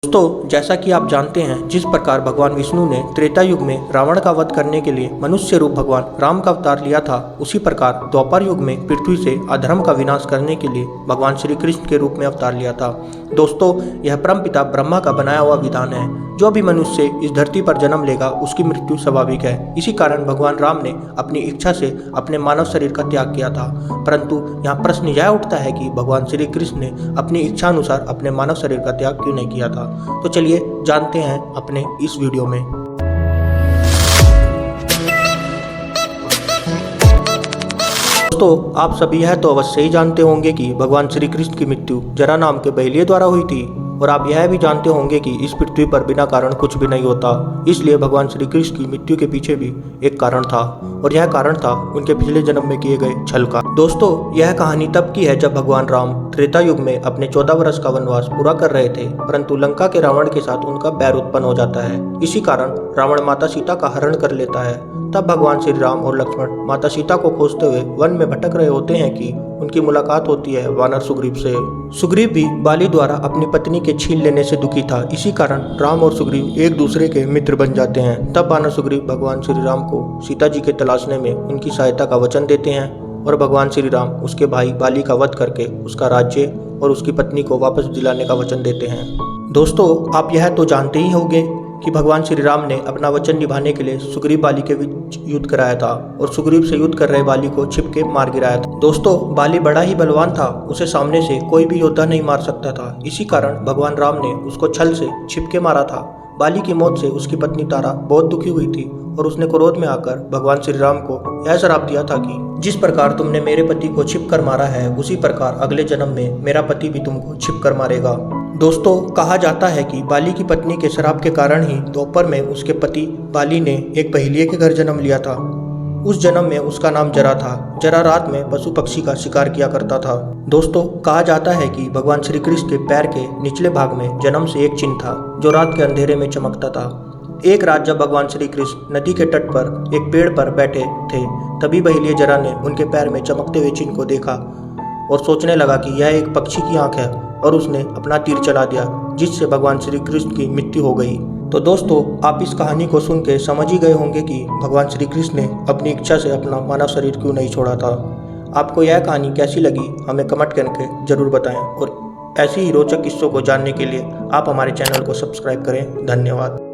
दोस्तों, जैसा कि आप जानते हैं, जिस प्रकार भगवान विष्णु ने त्रेता युग में रावण का वध करने के लिए मनुष्य रूप भगवान राम का अवतार लिया था, उसी प्रकार द्वापर युग में पृथ्वी से अधर्म का विनाश करने के लिए भगवान श्री कृष्ण के रूप में अवतार लिया था। दोस्तों, यह परमपिता ब्रह्मा का बनाया हुआ विधान है। जो भी मनुष्य इस धरती पर जन्म लेगा उसकी मृत्यु स्वाभाविक है। इसी कारण भगवान राम ने अपनी इच्छा से अपने मानव शरीर का त्याग किया था। परंतु यहाँ प्रश्न यह उठता है कि भगवान श्री कृष्ण ने अपनी इच्छा अनुसार अपने मानव शरीर का त्याग क्यों नहीं किया था। तो चलिए जानते हैं अपने इस वीडियो में। दोस्तों, आप सभी यह तो अवश्य ही जानते होंगे कि भगवान श्री कृष्ण की मृत्यु जरा नाम के बहेलिये द्वारा हुई थी, और आप यह भी जानते होंगे कि इस पृथ्वी पर बिना कारण कुछ भी नहीं होता। इसलिए भगवान श्री कृष्ण की मृत्यु के पीछे भी एक कारण था, और यह कारण था उनके पिछले जन्म में किए गए छल का। दोस्तों, यह कहानी तब की है जब भगवान राम त्रेता युग में अपने 14 वर्ष का वनवास पूरा कर रहे थे, परंतु लंका के रावण के साथ उनका बैर उत्पन्न हो जाता है। इसी कारण रावण माता सीता का हरण कर लेता है। तब भगवान श्री राम और लक्ष्मण माता सीता को खोजते हुए वन में भटक रहे होते हैं कि उनकी मुलाकात होती है वानर सुग्रीव से। सुग्रीव भी बाली द्वारा अपनी पत्नी के छीन लेने से दुखी था। इसी कारण राम और सुग्रीव एक दूसरे के मित्र बन जाते हैं। तब वानर सुग्रीव भगवान श्री राम को सीता जी के तलाशने में उनकी सहायता का वचन देते हैं, और भगवान श्री राम उसके भाई बाली का वध करके उसका राज्य और उसकी पत्नी को वापस दिलाने का वचन देते हैं। दोस्तों, आप यह तो जानते ही होंगे कि भगवान श्री राम ने अपना वचन निभाने के लिए सुग्रीव बाली के बीच युद्ध कराया था, और सुग्रीव से युद्ध कर रहे बाली को छिप के मार गिराया था। दोस्तों, बाली बड़ा ही बलवान था, उसे सामने से कोई भी योद्धा नहीं मार सकता था। इसी कारण भगवान राम ने उसको छल से छिप के मारा था। बाली की मौत से उसकी पत्नी तारा बहुत दुखी हुई थी, और उसने क्रोध में आकर भगवान श्री राम को यह श्राप दिया था कि जिस प्रकार तुमने मेरे पति को छिप कर मारा है, उसी प्रकार अगले जन्म में मेरा पति भी तुमको छिप कर मारेगा। दोस्तों, कहा जाता है कि बाली की पत्नी के श्राप के कारण ही द्वापर में उसके पति बाली ने एक बहेलिये के घर जन्म लिया था। उस जन्म में उसका नाम जरा था। जरा रात में पशु पक्षी का शिकार किया करता था। दोस्तों, कहा जाता है कि भगवान श्री कृष्ण के पैर के निचले भाग में जन्म से एक चिन्ह था, जो रात के अंधेरे में चमकता था। एक रात जब भगवान श्री कृष्ण नदी के तट पर एक पेड़ पर बैठे थे, तभी बहेलिये जरा ने उनके पैर में चमकते हुए चिन्ह को देखा और सोचने लगा कि यह एक पक्षी की आंख है, और उसने अपना तीर चला दिया, जिससे भगवान श्री कृष्ण की मृत्यु हो गई। तो दोस्तों, आप इस कहानी को सुन के समझ ही गए होंगे कि भगवान श्री कृष्ण ने अपनी इच्छा से अपना मानव शरीर क्यों नहीं छोड़ा था। आपको यह कहानी कैसी लगी हमें कमेंट करके जरूर बताएं, और ऐसी ही रोचक किस्सों को जानने के लिए आप हमारे चैनल को सब्सक्राइब करें। धन्यवाद।